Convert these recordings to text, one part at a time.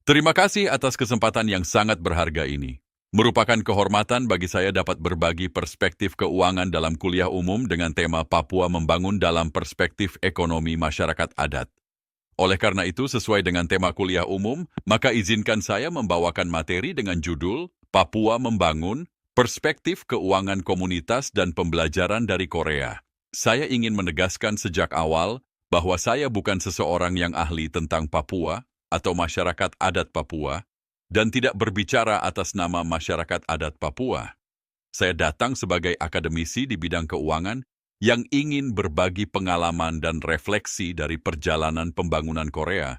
Terima kasih atas kesempatan yang sangat berharga ini. Merupakan kehormatan bagi saya dapat berbagi perspektif keuangan dalam kuliah umum dengan tema Papua Membangun dalam Perspektif Ekonomi Masyarakat Adat. Oleh karena itu, sesuai dengan tema kuliah umum, maka izinkan saya membawakan materi dengan judul Papua Membangun, Perspektif Keuangan Komunitas dan Pembelajaran dari Korea. Saya ingin menegaskan sejak awal bahwa saya bukan seseorang yang ahli tentang Papua atau masyarakat adat Papua, dan tidak berbicara atas nama masyarakat adat Papua. Saya datang sebagai akademisi di bidang keuangan yang ingin berbagi pengalaman dan refleksi dari perjalanan pembangunan Korea,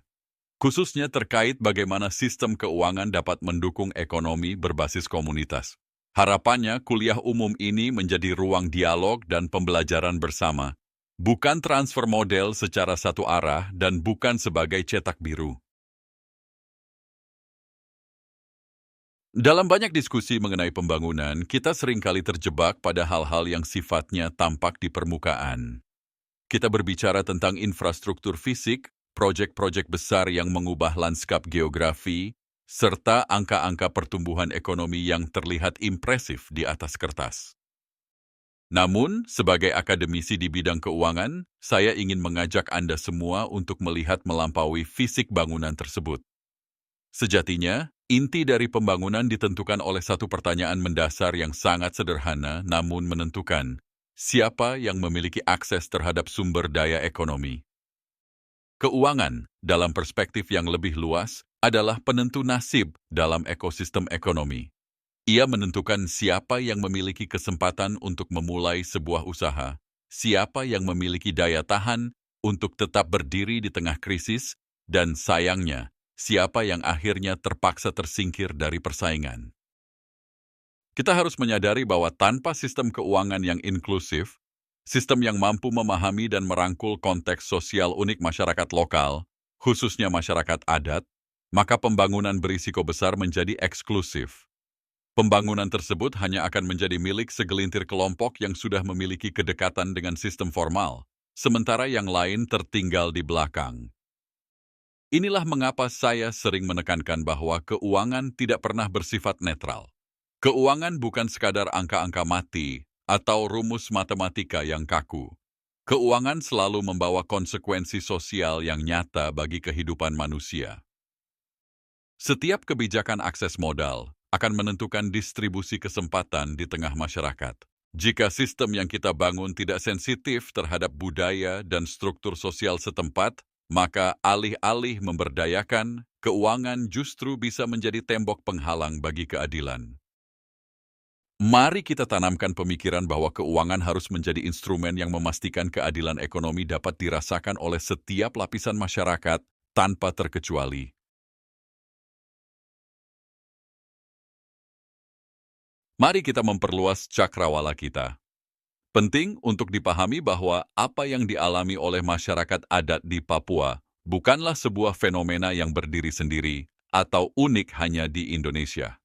khususnya terkait bagaimana sistem keuangan dapat mendukung ekonomi berbasis komunitas. Harapannya, kuliah umum ini menjadi ruang dialog dan pembelajaran bersama, bukan transfer model secara satu arah dan bukan sebagai cetak biru. Dalam banyak diskusi mengenai pembangunan, kita seringkali terjebak pada hal-hal yang sifatnya tampak di permukaan. Kita berbicara tentang infrastruktur fisik, proyek-proyek besar yang mengubah lanskap geografi, serta angka-angka pertumbuhan ekonomi yang terlihat impresif di atas kertas. Namun, sebagai akademisi di bidang keuangan, saya ingin mengajak Anda semua untuk melihat melampaui fisik bangunan tersebut. Sejatinya, inti dari pembangunan ditentukan oleh satu pertanyaan mendasar yang sangat sederhana namun menentukan. Siapa yang memiliki akses terhadap sumber daya ekonomi? Keuangan, dalam perspektif yang lebih luas, adalah penentu nasib dalam ekosistem ekonomi. Ia menentukan siapa yang memiliki kesempatan untuk memulai sebuah usaha, siapa yang memiliki daya tahan untuk tetap berdiri di tengah krisis, dan sayangnya, siapa yang akhirnya terpaksa tersingkir dari persaingan. Kita harus menyadari bahwa tanpa sistem keuangan yang inklusif, sistem yang mampu memahami dan merangkul konteks sosial unik masyarakat lokal, khususnya masyarakat adat, maka pembangunan berisiko besar menjadi eksklusif. Pembangunan tersebut hanya akan menjadi milik segelintir kelompok yang sudah memiliki kedekatan dengan sistem formal, sementara yang lain tertinggal di belakang. Inilah mengapa saya sering menekankan bahwa keuangan tidak pernah bersifat netral. Keuangan bukan sekadar angka-angka mati atau rumus matematika yang kaku. Keuangan selalu membawa konsekuensi sosial yang nyata bagi kehidupan manusia. Setiap kebijakan akses modal akan menentukan distribusi kesempatan di tengah masyarakat. Jika sistem yang kita bangun tidak sensitif terhadap budaya dan struktur sosial setempat, maka alih-alih memberdayakan, keuangan justru bisa menjadi tembok penghalang bagi keadilan. Mari kita tanamkan pemikiran bahwa keuangan harus menjadi instrumen yang memastikan keadilan ekonomi dapat dirasakan oleh setiap lapisan masyarakat tanpa terkecuali. Mari kita memperluas cakrawala kita. Penting untuk dipahami bahwa apa yang dialami oleh masyarakat adat di Papua bukanlah sebuah fenomena yang berdiri sendiri atau unik hanya di Indonesia.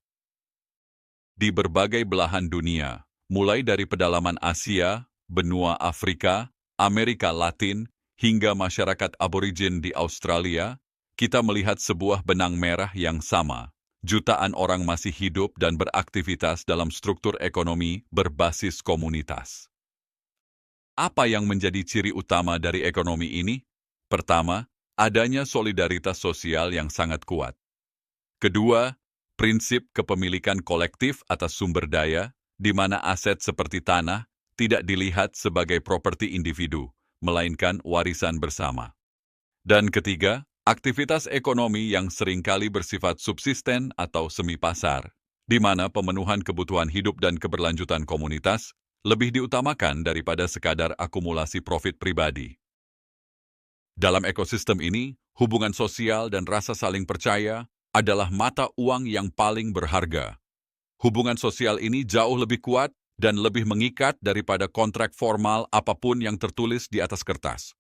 Di berbagai belahan dunia, mulai dari pedalaman Asia, benua Afrika, Amerika Latin, hingga masyarakat aborigin di Australia, kita melihat sebuah benang merah yang sama. Jutaan orang masih hidup dan beraktivitas dalam struktur ekonomi berbasis komunitas. Apa yang menjadi ciri utama dari ekonomi ini? Pertama, adanya solidaritas sosial yang sangat kuat. Kedua, prinsip kepemilikan kolektif atas sumber daya, di mana aset seperti tanah tidak dilihat sebagai properti individu, melainkan warisan bersama. Dan ketiga, aktivitas ekonomi yang seringkali bersifat subsisten atau semi pasar, di mana pemenuhan kebutuhan hidup dan keberlanjutan komunitas lebih diutamakan daripada sekadar akumulasi profit pribadi. Dalam ekosistem ini, hubungan sosial dan rasa saling percaya adalah mata uang yang paling berharga. Hubungan sosial ini jauh lebih kuat dan lebih mengikat daripada kontrak formal apapun yang tertulis di atas kertas.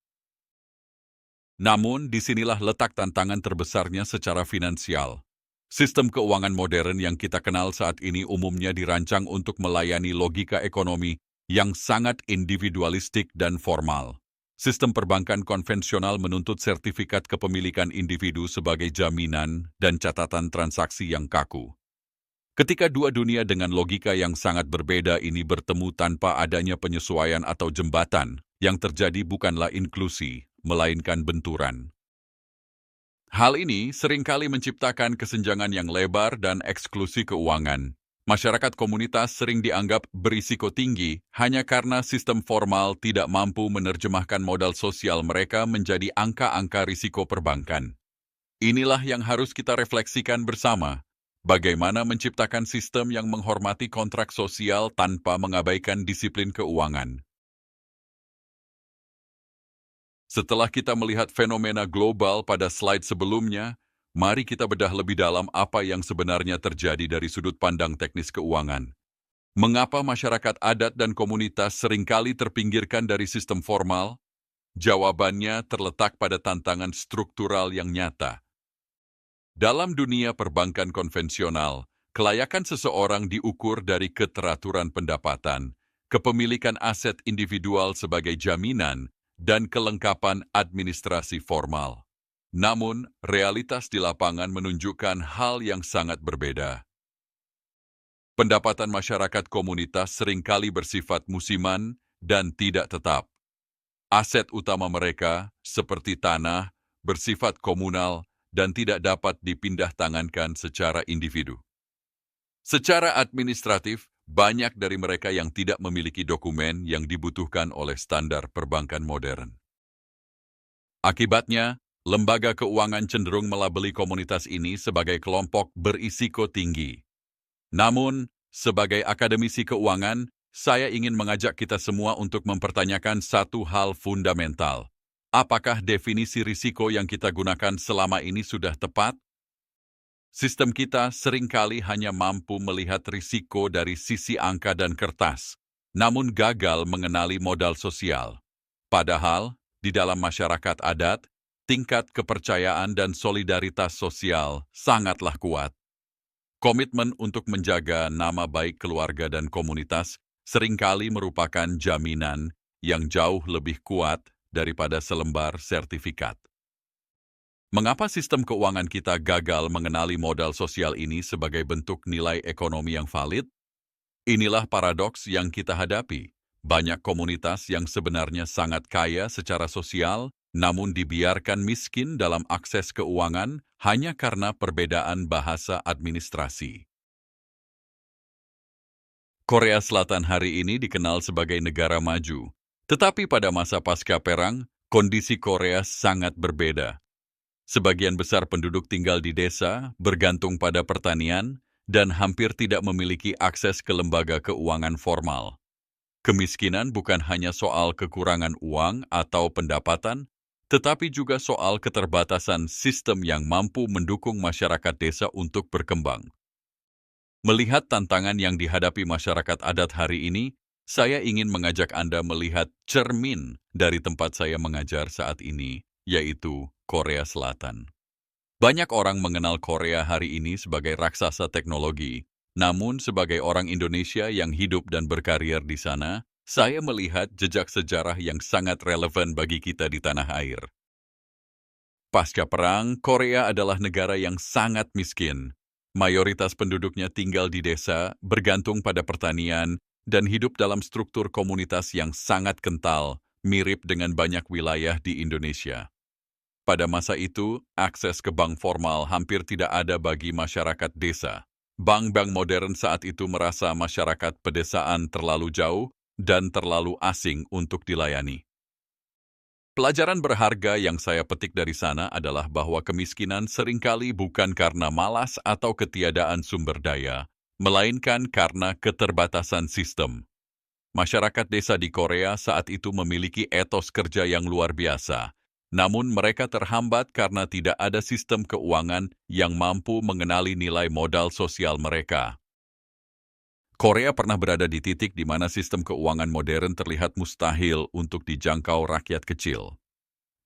Namun, disinilah letak tantangan terbesarnya secara finansial. Sistem keuangan modern yang kita kenal saat ini umumnya dirancang untuk melayani logika ekonomi yang sangat individualistik dan formal. Sistem perbankan konvensional menuntut sertifikat kepemilikan individu sebagai jaminan dan catatan transaksi yang kaku. Ketika dua dunia dengan logika yang sangat berbeda ini bertemu tanpa adanya penyesuaian atau jembatan, yang terjadi bukanlah inklusi, melainkan benturan. Hal ini seringkali menciptakan kesenjangan yang lebar dan eksklusi keuangan. Masyarakat komunitas sering dianggap berisiko tinggi hanya karena sistem formal tidak mampu menerjemahkan modal sosial mereka menjadi angka-angka risiko perbankan. Inilah yang harus kita refleksikan bersama. Bagaimana menciptakan sistem yang menghormati kontrak sosial tanpa mengabaikan disiplin keuangan. Setelah kita melihat fenomena global pada slide sebelumnya, mari kita bedah lebih dalam apa yang sebenarnya terjadi dari sudut pandang teknis keuangan. Mengapa masyarakat adat dan komunitas seringkali terpinggirkan dari sistem formal? Jawabannya terletak pada tantangan struktural yang nyata. Dalam dunia perbankan konvensional, kelayakan seseorang diukur dari keteraturan pendapatan, kepemilikan aset individual sebagai jaminan, dan kelengkapan administrasi formal. Namun, realitas di lapangan menunjukkan hal yang sangat berbeda. Pendapatan masyarakat komunitas seringkali bersifat musiman dan tidak tetap. Aset utama mereka, seperti tanah, bersifat komunal dan tidak dapat dipindah-tangankan secara individu. Secara administratif, banyak dari mereka yang tidak memiliki dokumen yang dibutuhkan oleh standar perbankan modern. Akibatnya, lembaga keuangan cenderung melabeli komunitas ini sebagai kelompok berisiko tinggi. Namun, sebagai akademisi keuangan, saya ingin mengajak kita semua untuk mempertanyakan satu hal fundamental. Apakah definisi risiko yang kita gunakan selama ini sudah tepat? Sistem kita seringkali hanya mampu melihat risiko dari sisi angka dan kertas, namun gagal mengenali modal sosial. Padahal, di dalam masyarakat adat, tingkat kepercayaan dan solidaritas sosial sangatlah kuat. Komitmen untuk menjaga nama baik keluarga dan komunitas seringkali merupakan jaminan yang jauh lebih kuat daripada selembar sertifikat. Mengapa sistem keuangan kita gagal mengenali modal sosial ini sebagai bentuk nilai ekonomi yang valid? Inilah paradoks yang kita hadapi. Banyak komunitas yang sebenarnya sangat kaya secara sosial, namun dibiarkan miskin dalam akses keuangan hanya karena perbedaan bahasa administrasi. Korea Selatan hari ini dikenal sebagai negara maju, tetapi pada masa pasca perang, kondisi Korea sangat berbeda. Sebagian besar penduduk tinggal di desa, bergantung pada pertanian, dan hampir tidak memiliki akses ke lembaga keuangan formal. Kemiskinan bukan hanya soal kekurangan uang atau pendapatan, tetapi juga soal keterbatasan sistem yang mampu mendukung masyarakat desa untuk berkembang. Melihat tantangan yang dihadapi masyarakat adat hari ini, saya ingin mengajak Anda melihat cermin dari tempat saya mengajar saat ini, yaitu Korea Selatan. Banyak orang mengenal Korea hari ini sebagai raksasa teknologi, namun sebagai orang Indonesia yang hidup dan berkarir di sana, saya melihat jejak sejarah yang sangat relevan bagi kita di tanah air. Pasca perang, Korea adalah negara yang sangat miskin. Mayoritas penduduknya tinggal di desa, bergantung pada pertanian, dan hidup dalam struktur komunitas yang sangat kental, mirip dengan banyak wilayah di Indonesia. Pada masa itu, akses ke bank formal hampir tidak ada bagi masyarakat desa. Bank-bank modern saat itu merasa masyarakat pedesaan terlalu jauh dan terlalu asing untuk dilayani. Pelajaran berharga yang saya petik dari sana adalah bahwa kemiskinan seringkali bukan karena malas atau ketiadaan sumber daya, melainkan karena keterbatasan sistem. Masyarakat desa di Korea saat itu memiliki etos kerja yang luar biasa. Namun mereka terhambat karena tidak ada sistem keuangan yang mampu mengenali nilai modal sosial mereka. Korea pernah berada di titik di mana sistem keuangan modern terlihat mustahil untuk dijangkau rakyat kecil.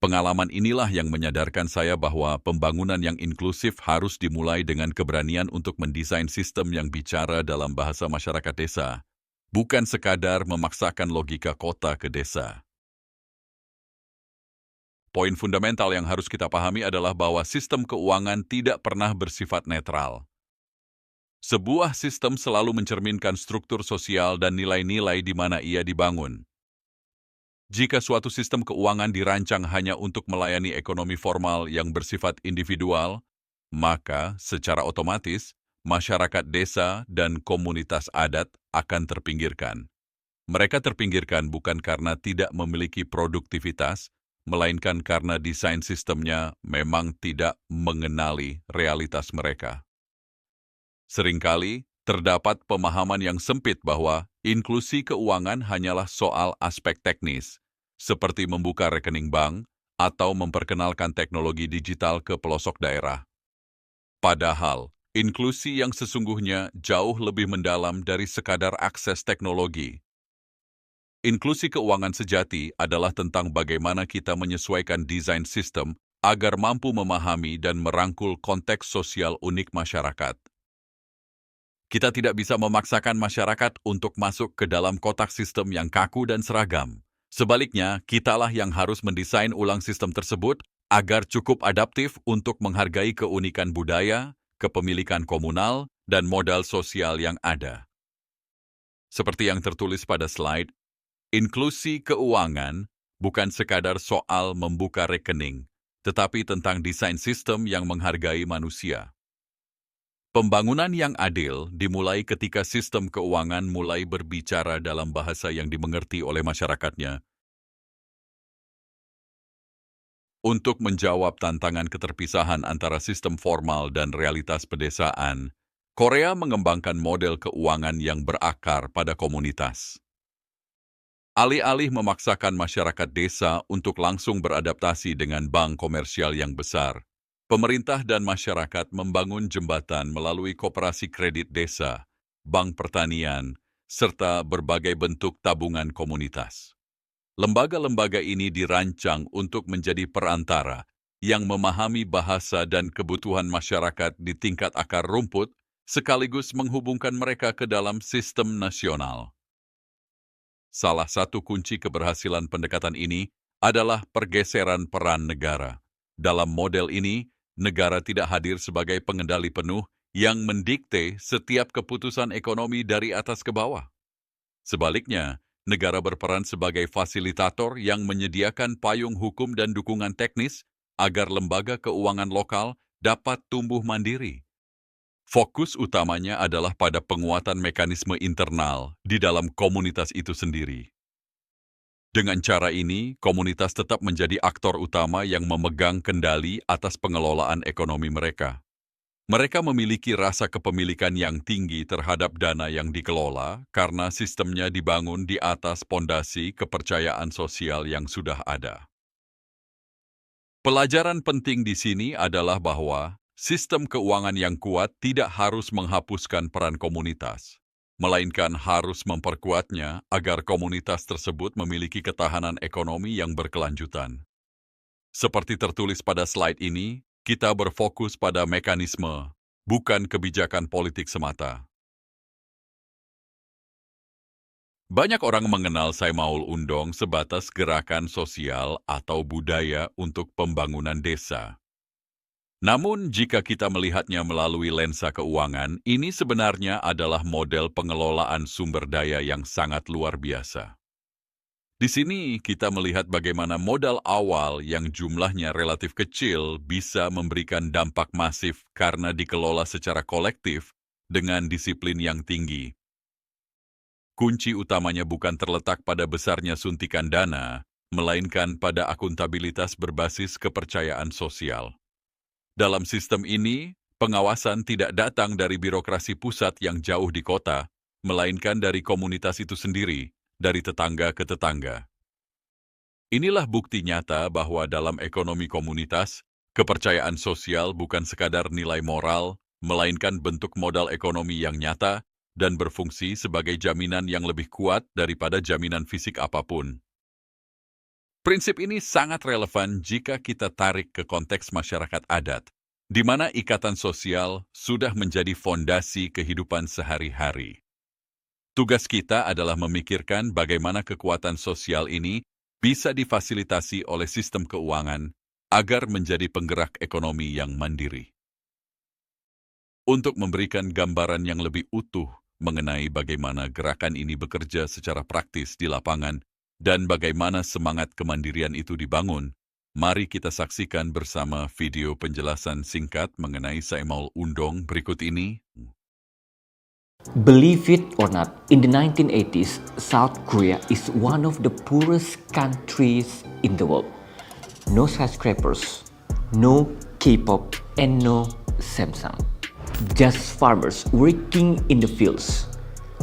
Pengalaman inilah yang menyadarkan saya bahwa pembangunan yang inklusif harus dimulai dengan keberanian untuk mendesain sistem yang bicara dalam bahasa masyarakat desa, bukan sekadar memaksakan logika kota ke desa. poin fundamental yang harus kita pahami adalah bahwa sistem keuangan tidak pernah bersifat netral. Sebuah sistem selalu mencerminkan struktur sosial dan nilai-nilai di mana ia dibangun. Jika suatu sistem keuangan dirancang hanya untuk melayani ekonomi formal yang bersifat individual, maka secara otomatis masyarakat desa dan komunitas adat akan terpinggirkan. Mereka terpinggirkan bukan karena tidak memiliki produktivitas, melainkan karena desain sistemnya memang tidak mengenali realitas mereka. Seringkali terdapat pemahaman yang sempit bahwa inklusi keuangan hanyalah soal aspek teknis, seperti membuka rekening bank atau memperkenalkan teknologi digital ke pelosok daerah. Padahal, inklusi yang sesungguhnya jauh lebih mendalam dari sekadar akses teknologi. Inklusi keuangan sejati adalah tentang bagaimana kita menyesuaikan desain sistem agar mampu memahami dan merangkul konteks sosial unik masyarakat. Kita tidak bisa memaksakan masyarakat untuk masuk ke dalam kotak sistem yang kaku dan seragam. Sebaliknya, kitalah yang harus mendesain ulang sistem tersebut agar cukup adaptif untuk menghargai keunikan budaya, kepemilikan komunal, dan modal sosial yang ada. Seperti yang tertulis pada slide, inklusi keuangan bukan sekadar soal membuka rekening, tetapi tentang desain sistem yang menghargai manusia. Pembangunan yang adil dimulai ketika sistem keuangan mulai berbicara dalam bahasa yang dimengerti oleh masyarakatnya. Untuk menjawab tantangan keterpisahan antara sistem formal dan realitas pedesaan, Korea mengembangkan model keuangan yang berakar pada komunitas. Alih-alih memaksakan masyarakat desa untuk langsung beradaptasi dengan bank komersial yang besar, pemerintah dan masyarakat membangun jembatan melalui koperasi kredit desa, bank pertanian, serta berbagai bentuk tabungan komunitas. Lembaga-lembaga ini dirancang untuk menjadi perantara yang memahami bahasa dan kebutuhan masyarakat di tingkat akar rumput, sekaligus menghubungkan mereka ke dalam sistem nasional. Salah satu kunci keberhasilan pendekatan ini adalah pergeseran peran negara. Dalam model ini, negara tidak hadir sebagai pengendali penuh yang mendikte setiap keputusan ekonomi dari atas ke bawah. Sebaliknya, negara berperan sebagai fasilitator yang menyediakan payung hukum dan dukungan teknis agar lembaga keuangan lokal dapat tumbuh mandiri. Fokus utamanya adalah pada penguatan mekanisme internal di dalam komunitas itu sendiri. Dengan cara ini, komunitas tetap menjadi aktor utama yang memegang kendali atas pengelolaan ekonomi mereka. Mereka memiliki rasa kepemilikan yang tinggi terhadap dana yang dikelola karena sistemnya dibangun di atas pondasi kepercayaan sosial yang sudah ada. Pelajaran penting di sini adalah bahwa sistem keuangan yang kuat tidak harus menghapuskan peran komunitas, melainkan harus memperkuatnya agar komunitas tersebut memiliki ketahanan ekonomi yang berkelanjutan. Seperti tertulis pada slide ini, kita berfokus pada mekanisme, bukan kebijakan politik semata. Banyak orang mengenal Saimaul Undong sebatas gerakan sosial atau budaya untuk pembangunan desa. Namun, jika kita melihatnya melalui lensa keuangan, ini sebenarnya adalah model pengelolaan sumber daya yang sangat luar biasa. Di sini, kita melihat bagaimana modal awal yang jumlahnya relatif kecil bisa memberikan dampak masif karena dikelola secara kolektif dengan disiplin yang tinggi. Kunci utamanya bukan terletak pada besarnya suntikan dana, melainkan pada akuntabilitas berbasis kepercayaan sosial. Dalam sistem ini, pengawasan tidak datang dari birokrasi pusat yang jauh di kota, melainkan dari komunitas itu sendiri, dari tetangga ke tetangga. Inilah bukti nyata bahwa dalam ekonomi komunitas, kepercayaan sosial bukan sekadar nilai moral, melainkan bentuk modal ekonomi yang nyata dan berfungsi sebagai jaminan yang lebih kuat daripada jaminan fisik apapun. Prinsip ini sangat relevan jika kita tarik ke konteks masyarakat adat, di mana ikatan sosial sudah menjadi fondasi kehidupan sehari-hari. Tugas kita adalah memikirkan bagaimana kekuatan sosial ini bisa difasilitasi oleh sistem keuangan agar menjadi penggerak ekonomi yang mandiri. Untuk memberikan gambaran yang lebih utuh mengenai bagaimana gerakan ini bekerja secara praktis di lapangan dan bagaimana semangat kemandirian itu dibangun, mari kita saksikan bersama video penjelasan singkat mengenai Samuel Undong berikut ini. Believe it or not, in the 1980s, South Korea is one of the poorest countries in the world. No skyscrapers, no K-pop, and no Samsung. Just farmers working in the fields,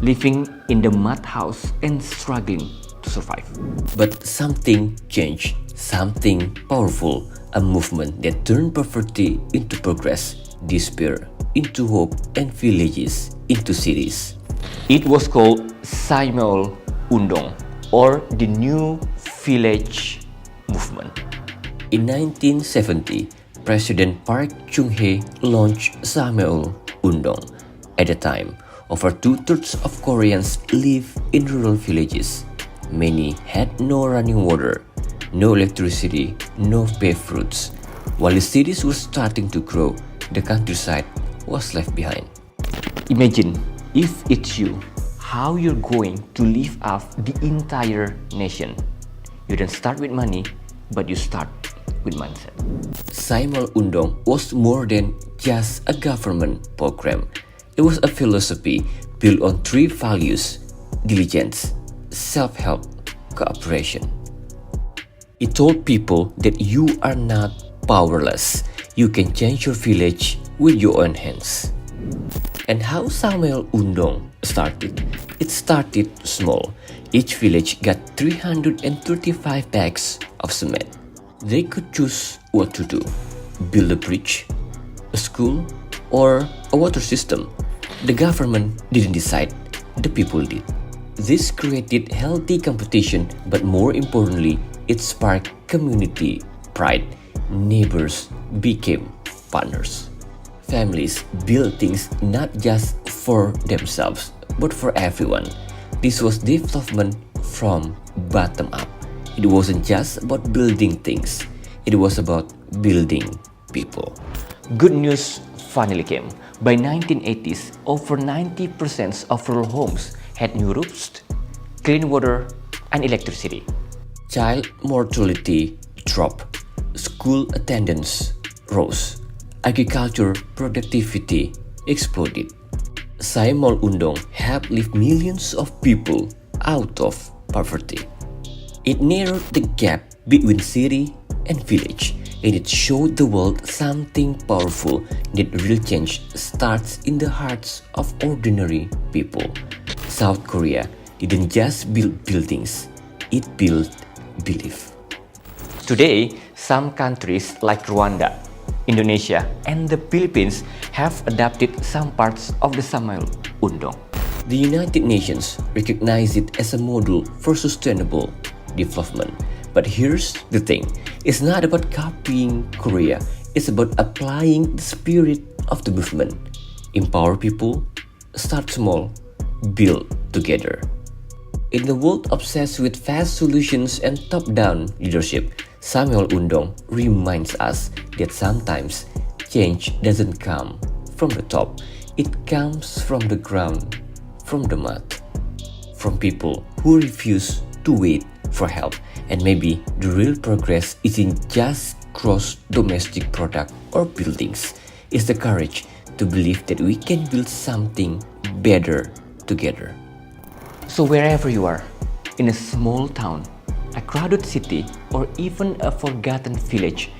living in the mud house and struggling to survive. But something changed, something powerful, a movement that turned poverty into progress, despair into hope, and villages into cities. It was called Samuel Undong, or the New Village Movement. In 1970, President Park Chung-hee launched Samuel Undong. At the time, over two-thirds of Koreans live in rural villages. Many had no running water, no electricity, no paved roads. While the cities were starting to grow, the countryside was left behind. Imagine if it's you, how you're going to live up the entire nation. You don't start with money, but you start with mindset. Samuel Undong was more than just a government program. It was a philosophy built on three values: diligence, self-help, cooperation. It told people that you are not powerless. You can change your village with your own hands. And how Samuel Undong started? It started small. Each village got 335 bags of cement. They could choose what to do: build a bridge, a school, or a water system. The government didn't decide, the people did. This created healthy competition, but more importantly, it sparked community pride. Neighbors became partners. Families built things not just for themselves, but for everyone. This was development from bottom up. It wasn't just about building things, it was about building people. Good news finally came. By 1980s, over 90% of rural homes had new roofs, clean water, and electricity. Child mortality dropped, school attendance rose, agriculture productivity exploded. Samuel Undong helped lift millions of people out of poverty. It narrowed the gap between city and village, and it showed the world something powerful, that real change starts in the hearts of ordinary people. South Korea didn't just build buildings, it built belief. Today, some countries like Rwanda, Indonesia, and the Philippines have adopted some parts of the Samuel Undong. The United Nations recognize it as a model for sustainable development. But here's the thing, it's not about copying Korea, it's about applying the spirit of the movement. Empower people, start small, build together. In the world obsessed with fast solutions and top-down leadership, Samuel Undong reminds us that sometimes change doesn't come from the top, it comes from the ground, from the mud, from people who refuse to wait for help. And maybe the real progress isn't just gross domestic product or buildings, it's the courage to believe that we can build something better together. So wherever you are, in a small town, a crowded city, or even a forgotten village,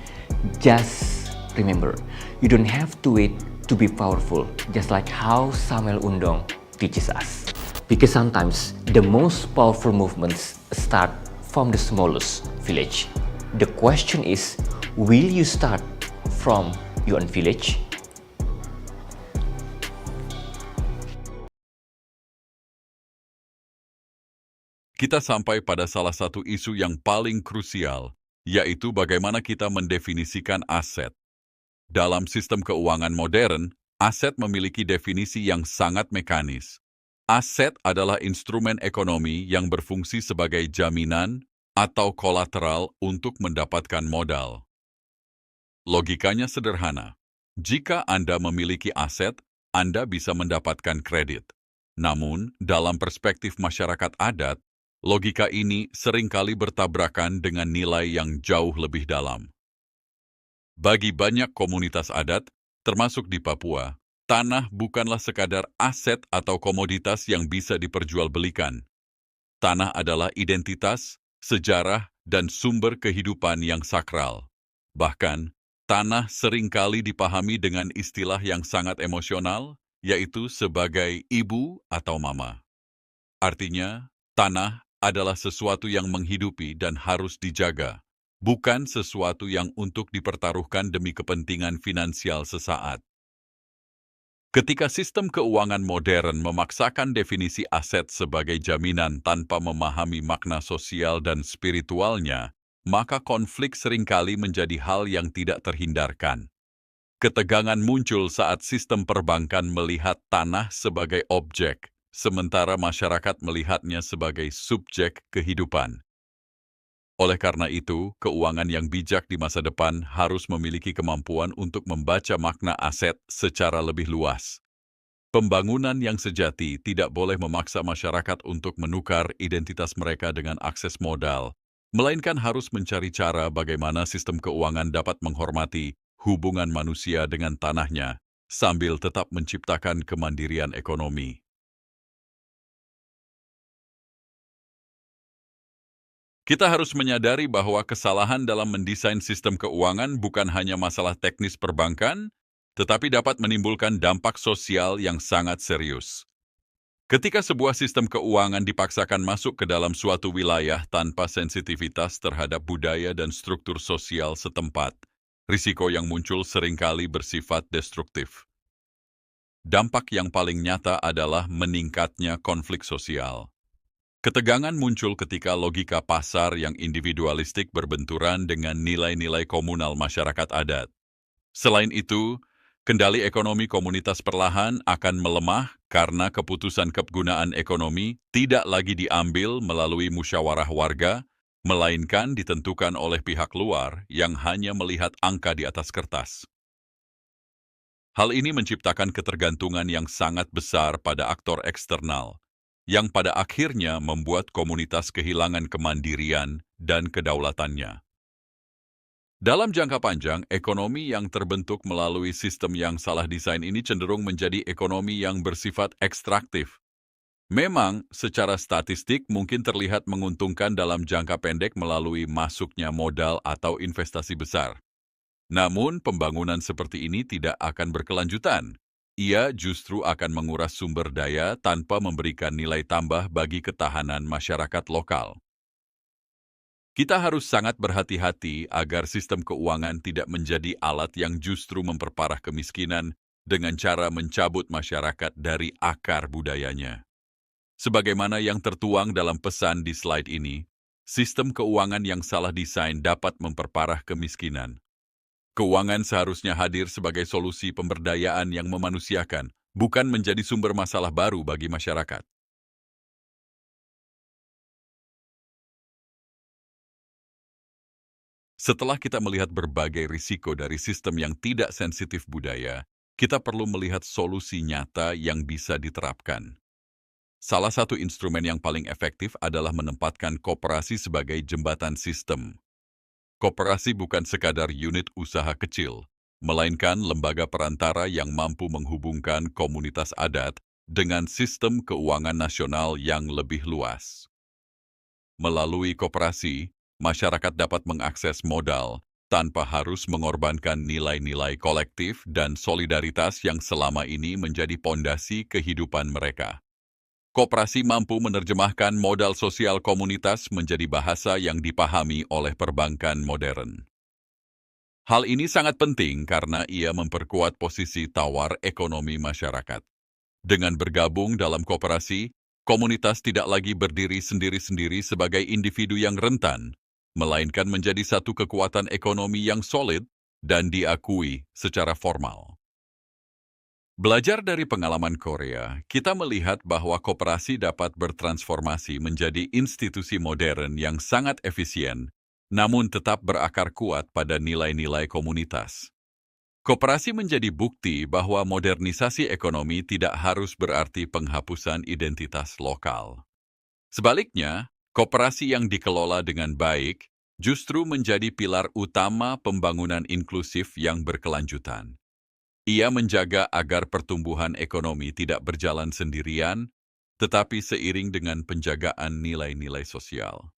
just remember, you don't have to wait to be powerful, just like how Samuel Undong teaches us. Because sometimes the most powerful movements start from the smallest village. The question is, will you start from your own village? Kita sampai pada salah satu isu yang paling krusial, yaitu bagaimana kita mendefinisikan aset. Dalam sistem keuangan modern, aset memiliki definisi yang sangat mekanis. Aset adalah instrumen ekonomi yang berfungsi sebagai jaminan atau kolateral untuk mendapatkan modal. Logikanya sederhana. Jika Anda memiliki aset, Anda bisa mendapatkan kredit. Namun, dalam perspektif masyarakat adat, logika ini seringkali bertabrakan dengan nilai yang jauh lebih dalam. Bagi banyak komunitas adat, termasuk di Papua, tanah bukanlah sekadar aset atau komoditas yang bisa diperjualbelikan. Tanah adalah identitas, sejarah, dan sumber kehidupan yang sakral. Bahkan, tanah seringkali dipahami dengan istilah yang sangat emosional, yaitu sebagai ibu atau mama. Artinya, tanah adalah sesuatu yang menghidupi dan harus dijaga, bukan sesuatu yang untuk dipertaruhkan demi kepentingan finansial sesaat. Ketika sistem keuangan modern memaksakan definisi aset sebagai jaminan tanpa memahami makna sosial dan spiritualnya, maka konflik seringkali menjadi hal yang tidak terhindarkan. Ketegangan muncul saat sistem perbankan melihat tanah sebagai objek, sementara masyarakat melihatnya sebagai subjek kehidupan. Oleh karena itu, keuangan yang bijak di masa depan harus memiliki kemampuan untuk membaca makna aset secara lebih luas. Pembangunan yang sejati tidak boleh memaksa masyarakat untuk menukar identitas mereka dengan akses modal, melainkan harus mencari cara bagaimana sistem keuangan dapat menghormati hubungan manusia dengan tanahnya, sambil tetap menciptakan kemandirian ekonomi. Kita harus menyadari bahwa kesalahan dalam mendesain sistem keuangan bukan hanya masalah teknis perbankan, tetapi dapat menimbulkan dampak sosial yang sangat serius. Ketika sebuah sistem keuangan dipaksakan masuk ke dalam suatu wilayah tanpa sensitivitas terhadap budaya dan struktur sosial setempat, risiko yang muncul seringkali bersifat destruktif. Dampak yang paling nyata adalah meningkatnya konflik sosial. Ketegangan muncul ketika logika pasar yang individualistik berbenturan dengan nilai-nilai komunal masyarakat adat. Selain itu, kendali ekonomi komunitas perlahan akan melemah karena keputusan kegunaan ekonomi tidak lagi diambil melalui musyawarah warga, melainkan ditentukan oleh pihak luar yang hanya melihat angka di atas kertas. Hal ini menciptakan ketergantungan yang sangat besar pada aktor eksternal, yang pada akhirnya membuat komunitas kehilangan kemandirian dan kedaulatannya. Dalam jangka panjang, ekonomi yang terbentuk melalui sistem yang salah desain ini cenderung menjadi ekonomi yang bersifat ekstraktif. Memang, secara statistik mungkin terlihat menguntungkan dalam jangka pendek melalui masuknya modal atau investasi besar. Namun, pembangunan seperti ini tidak akan berkelanjutan. Ia justru akan menguras sumber daya tanpa memberikan nilai tambah bagi ketahanan masyarakat lokal. Kita harus sangat berhati-hati agar sistem keuangan tidak menjadi alat yang justru memperparah kemiskinan dengan cara mencabut masyarakat dari akar budayanya. Sebagaimana yang tertuang dalam pesan di slide ini, sistem keuangan yang salah desain dapat memperparah kemiskinan. Keuangan seharusnya hadir sebagai solusi pemberdayaan yang memanusiakan, bukan menjadi sumber masalah baru bagi masyarakat. Setelah kita melihat berbagai risiko dari sistem yang tidak sensitif budaya, kita perlu melihat solusi nyata yang bisa diterapkan. Salah satu instrumen yang paling efektif adalah menempatkan koperasi sebagai jembatan sistem. Koperasi bukan sekadar unit usaha kecil, melainkan lembaga perantara yang mampu menghubungkan komunitas adat dengan sistem keuangan nasional yang lebih luas. Melalui koperasi, masyarakat dapat mengakses modal tanpa harus mengorbankan nilai-nilai kolektif dan solidaritas yang selama ini menjadi pondasi kehidupan mereka. Koperasi mampu menerjemahkan modal sosial komunitas menjadi bahasa yang dipahami oleh perbankan modern. Hal ini sangat penting karena ia memperkuat posisi tawar ekonomi masyarakat. Dengan bergabung dalam koperasi, komunitas tidak lagi berdiri sendiri-sendiri sebagai individu yang rentan, melainkan menjadi satu kekuatan ekonomi yang solid dan diakui secara formal. Belajar dari pengalaman Korea, kita melihat bahwa koperasi dapat bertransformasi menjadi institusi modern yang sangat efisien, namun tetap berakar kuat pada nilai-nilai komunitas. Koperasi menjadi bukti bahwa modernisasi ekonomi tidak harus berarti penghapusan identitas lokal. Sebaliknya, koperasi yang dikelola dengan baik justru menjadi pilar utama pembangunan inklusif yang berkelanjutan. Ia menjaga agar pertumbuhan ekonomi tidak berjalan sendirian, tetapi seiring dengan penjagaan nilai-nilai sosial.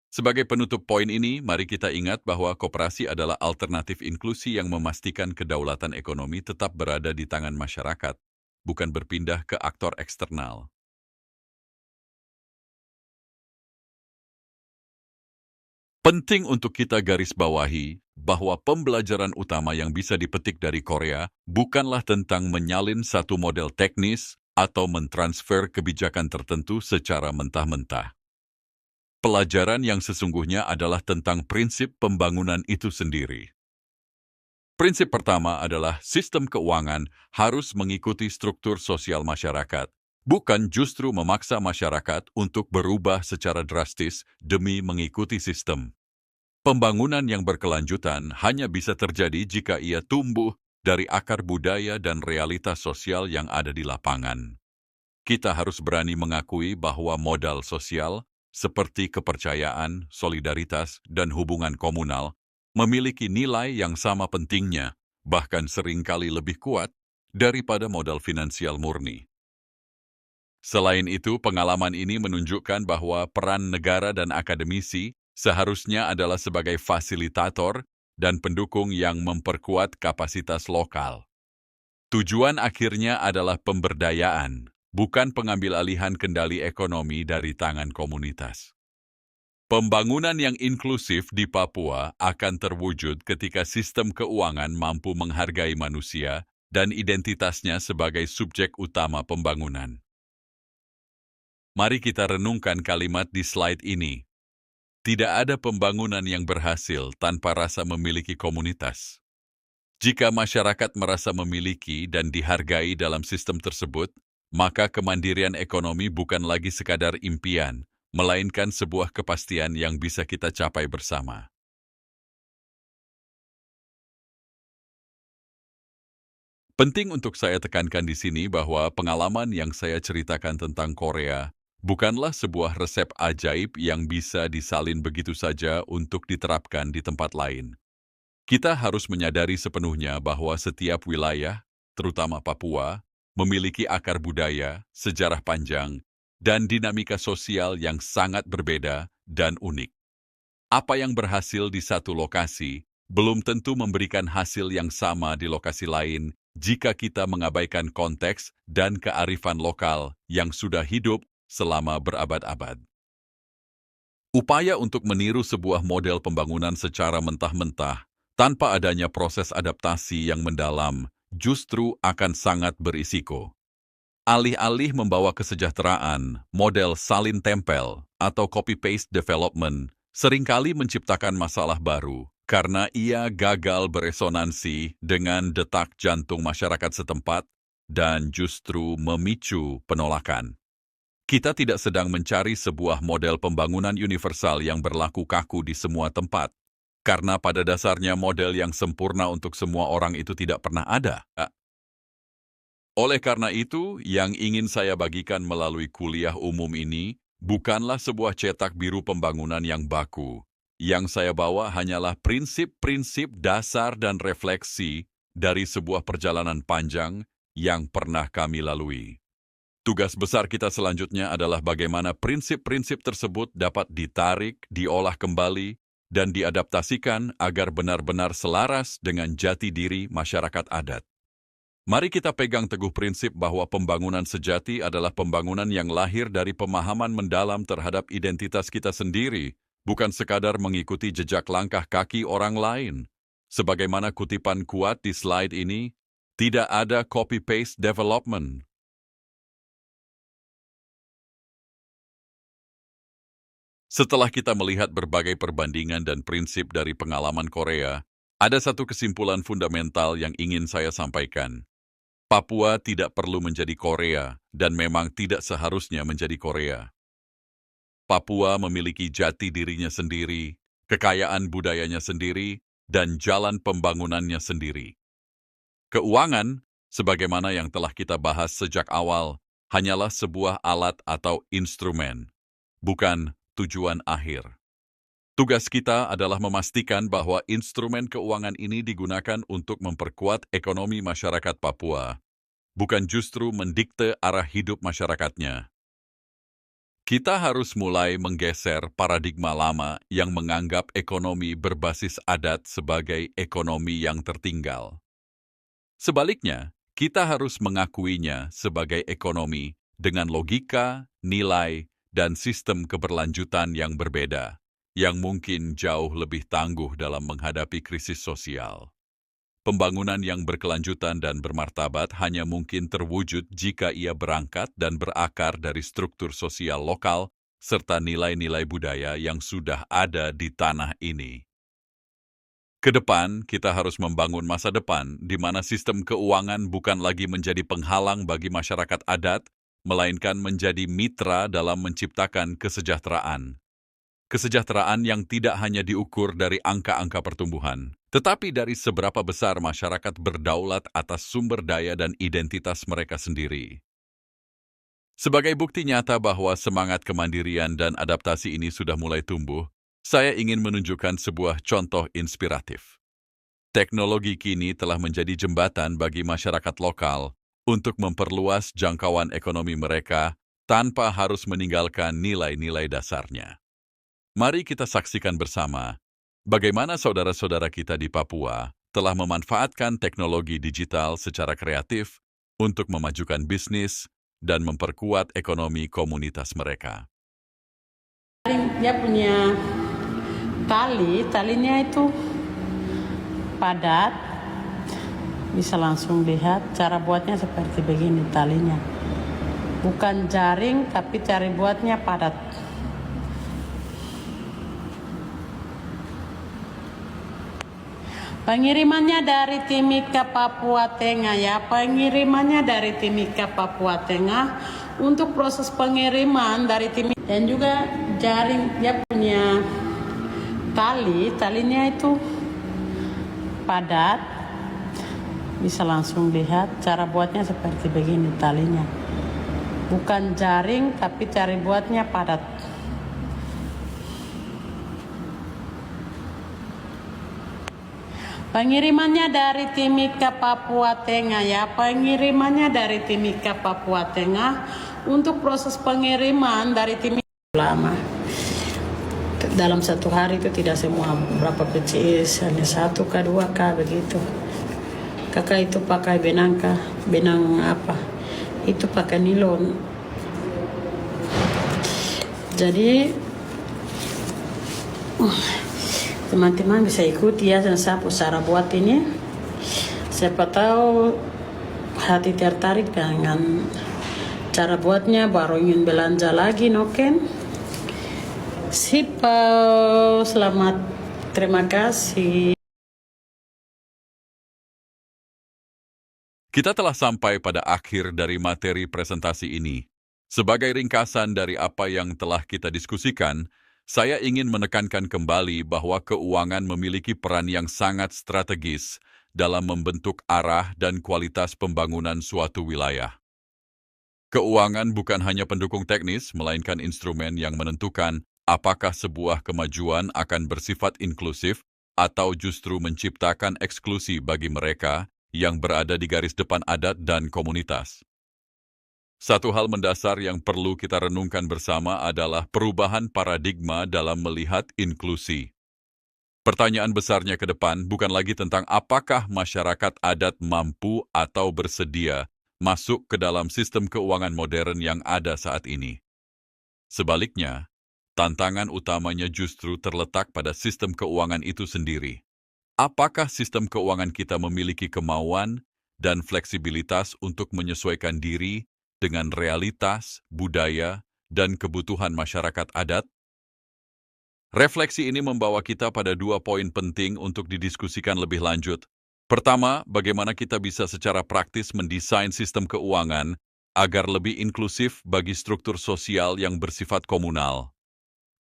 Sebagai penutup poin ini, mari kita ingat bahwa koperasi adalah alternatif inklusi yang memastikan kedaulatan ekonomi tetap berada di tangan masyarakat, bukan berpindah ke aktor eksternal. Penting untuk kita garis bawahi bahwa pembelajaran utama yang bisa dipetik dari Korea bukanlah tentang menyalin satu model teknis atau mentransfer kebijakan tertentu secara mentah-mentah. Pelajaran yang sesungguhnya adalah tentang prinsip pembangunan itu sendiri. Prinsip pertama adalah sistem keuangan harus mengikuti struktur sosial masyarakat, bukan justru memaksa masyarakat untuk berubah secara drastis demi mengikuti sistem. Pembangunan yang berkelanjutan hanya bisa terjadi jika ia tumbuh dari akar budaya dan realitas sosial yang ada di lapangan. Kita harus berani mengakui bahwa modal sosial, seperti kepercayaan, solidaritas, dan hubungan komunal, memiliki nilai yang sama pentingnya, bahkan seringkali lebih kuat, daripada modal finansial murni. Selain itu, pengalaman ini menunjukkan bahwa peran negara dan akademisi seharusnya adalah sebagai fasilitator dan pendukung yang memperkuat kapasitas lokal. Tujuan akhirnya adalah pemberdayaan, bukan pengambil alihan kendali ekonomi dari tangan komunitas. Pembangunan yang inklusif di Papua akan terwujud ketika sistem keuangan mampu menghargai manusia dan identitasnya sebagai subjek utama pembangunan. Mari kita renungkan kalimat di slide ini. Tidak ada pembangunan yang berhasil tanpa rasa memiliki komunitas. Jika masyarakat merasa memiliki dan dihargai dalam sistem tersebut, maka kemandirian ekonomi bukan lagi sekadar impian, melainkan sebuah kepastian yang bisa kita capai bersama. Penting untuk saya tekankan di sini bahwa pengalaman yang saya ceritakan tentang Korea bukanlah sebuah resep ajaib yang bisa disalin begitu saja untuk diterapkan di tempat lain. Kita harus menyadari sepenuhnya bahwa setiap wilayah, terutama Papua, memiliki akar budaya, sejarah panjang, dan dinamika sosial yang sangat berbeda dan unik. Apa yang berhasil di satu lokasi belum tentu memberikan hasil yang sama di lokasi lain jika kita mengabaikan konteks dan kearifan lokal yang sudah hidup selama berabad-abad. Upaya untuk meniru sebuah model pembangunan secara mentah-mentah tanpa adanya proses adaptasi yang mendalam justru akan sangat berisiko. Alih-alih membawa kesejahteraan, model salin tempel atau copy-paste development seringkali menciptakan masalah baru karena ia gagal beresonansi dengan detak jantung masyarakat setempat dan justru memicu penolakan. Kita tidak sedang mencari sebuah model pembangunan universal yang berlaku kaku di semua tempat, karena pada dasarnya model yang sempurna untuk semua orang itu tidak pernah ada. Oleh karena itu, yang ingin saya bagikan melalui kuliah umum ini bukanlah sebuah cetak biru pembangunan yang baku. Yang saya bawa hanyalah prinsip-prinsip dasar dan refleksi dari sebuah perjalanan panjang yang pernah kami lalui. Tugas besar kita selanjutnya adalah bagaimana prinsip-prinsip tersebut dapat ditarik, diolah kembali, dan diadaptasikan agar benar-benar selaras dengan jati diri masyarakat adat. Mari kita pegang teguh prinsip bahwa pembangunan sejati adalah pembangunan yang lahir dari pemahaman mendalam terhadap identitas kita sendiri, bukan sekadar mengikuti jejak langkah kaki orang lain. Sebagaimana kutipan kuat di slide ini, tidak ada copy-paste development. Setelah kita melihat berbagai perbandingan dan prinsip dari pengalaman Korea, ada satu kesimpulan fundamental yang ingin saya sampaikan. Papua tidak perlu menjadi Korea dan memang tidak seharusnya menjadi Korea. Papua memiliki jati dirinya sendiri, kekayaan budayanya sendiri, dan jalan pembangunannya sendiri. Keuangan, sebagaimana yang telah kita bahas sejak awal, hanyalah sebuah alat atau instrumen, bukan tujuan akhir. Tugas kita adalah memastikan bahwa instrumen keuangan ini digunakan untuk memperkuat ekonomi masyarakat Papua, bukan justru mendikte arah hidup masyarakatnya. Kita harus mulai menggeser paradigma lama yang menganggap ekonomi berbasis adat sebagai ekonomi yang tertinggal. Sebaliknya, kita harus mengakuinya sebagai ekonomi dengan logika, nilai, dan sistem keberlanjutan yang berbeda, yang mungkin jauh lebih tangguh dalam menghadapi krisis sosial. Pembangunan yang berkelanjutan dan bermartabat hanya mungkin terwujud jika ia berangkat dan berakar dari struktur sosial lokal serta nilai-nilai budaya yang sudah ada di tanah ini. Kedepan, kita harus membangun masa depan di mana sistem keuangan bukan lagi menjadi penghalang bagi masyarakat adat, melainkan menjadi mitra dalam menciptakan kesejahteraan. Kesejahteraan yang tidak hanya diukur dari angka-angka pertumbuhan, tetapi dari seberapa besar masyarakat berdaulat atas sumber daya dan identitas mereka sendiri. Sebagai bukti nyata bahwa semangat kemandirian dan adaptasi ini sudah mulai tumbuh, saya ingin menunjukkan sebuah contoh inspiratif. Teknologi kini telah menjadi jembatan bagi masyarakat lokal untuk memperluas jangkauan ekonomi mereka tanpa harus meninggalkan nilai-nilai dasarnya. Mari kita saksikan bersama bagaimana saudara-saudara kita di Papua telah memanfaatkan teknologi digital secara kreatif untuk memajukan bisnis dan memperkuat ekonomi komunitas mereka. Dia punya talinya itu padat, bisa langsung lihat cara buatnya seperti begini talinya. Bukan jaring, tapi cara buatnya padat. Pengirimannya dari Timika, Papua Tengah ya. Pengirimannya dari Timika, Papua Tengah. Untuk proses pengiriman dari Timika. Dan juga jaring, dia punya talinya itu padat. Bisa langsung lihat cara buatnya seperti begini talinya. Bukan jaring, tapi cara buatnya padat. Pengirimannya dari Timika, Papua Tengah ya. Pengirimannya dari Timika, Papua Tengah. Untuk proses pengiriman dari Timika lama. Dalam satu hari itu tidak semua berapa kecil, hanya 1 ke 2 ke begitu. Kakak itu pakai benang apa? Itu pakai nilon. Jadi teman-teman bisa ikuti ya sapu cara buat ini. Siapa tahu hati tertarik dengan cara buatnya, baru ingin belanja lagi, noken. Sip, selamat, terima kasih. Kita telah sampai pada akhir dari materi presentasi ini. Sebagai ringkasan dari apa yang telah kita diskusikan, saya ingin menekankan kembali bahwa keuangan memiliki peran yang sangat strategis dalam membentuk arah dan kualitas pembangunan suatu wilayah. Keuangan bukan hanya pendukung teknis, melainkan instrumen yang menentukan apakah sebuah kemajuan akan bersifat inklusif atau justru menciptakan eksklusi bagi mereka yang berada di garis depan adat dan komunitas. Satu hal mendasar yang perlu kita renungkan bersama adalah perubahan paradigma dalam melihat inklusi. Pertanyaan besarnya ke depan bukan lagi tentang apakah masyarakat adat mampu atau bersedia masuk ke dalam sistem keuangan modern yang ada saat ini. Sebaliknya, tantangan utamanya justru terletak pada sistem keuangan itu sendiri. Apakah sistem keuangan kita memiliki kemauan dan fleksibilitas untuk menyesuaikan diri dengan realitas, budaya, dan kebutuhan masyarakat adat? Refleksi ini membawa kita pada 2 poin penting untuk didiskusikan lebih lanjut. Pertama, bagaimana kita bisa secara praktis mendesain sistem keuangan agar lebih inklusif bagi struktur sosial yang bersifat komunal.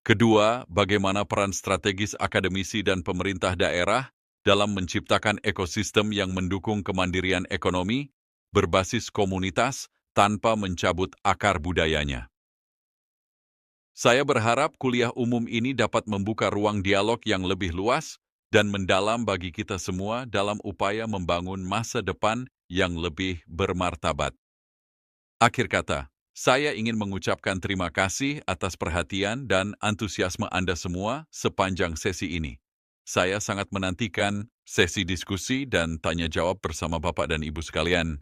Kedua, bagaimana peran strategis akademisi dan pemerintah daerah dalam menciptakan ekosistem yang mendukung kemandirian ekonomi berbasis komunitas tanpa mencabut akar budayanya. Saya berharap kuliah umum ini dapat membuka ruang dialog yang lebih luas dan mendalam bagi kita semua dalam upaya membangun masa depan yang lebih bermartabat. Akhir kata, saya ingin mengucapkan terima kasih atas perhatian dan antusiasme Anda semua sepanjang sesi ini. Saya sangat menantikan sesi diskusi dan tanya jawab bersama Bapak dan Ibu sekalian.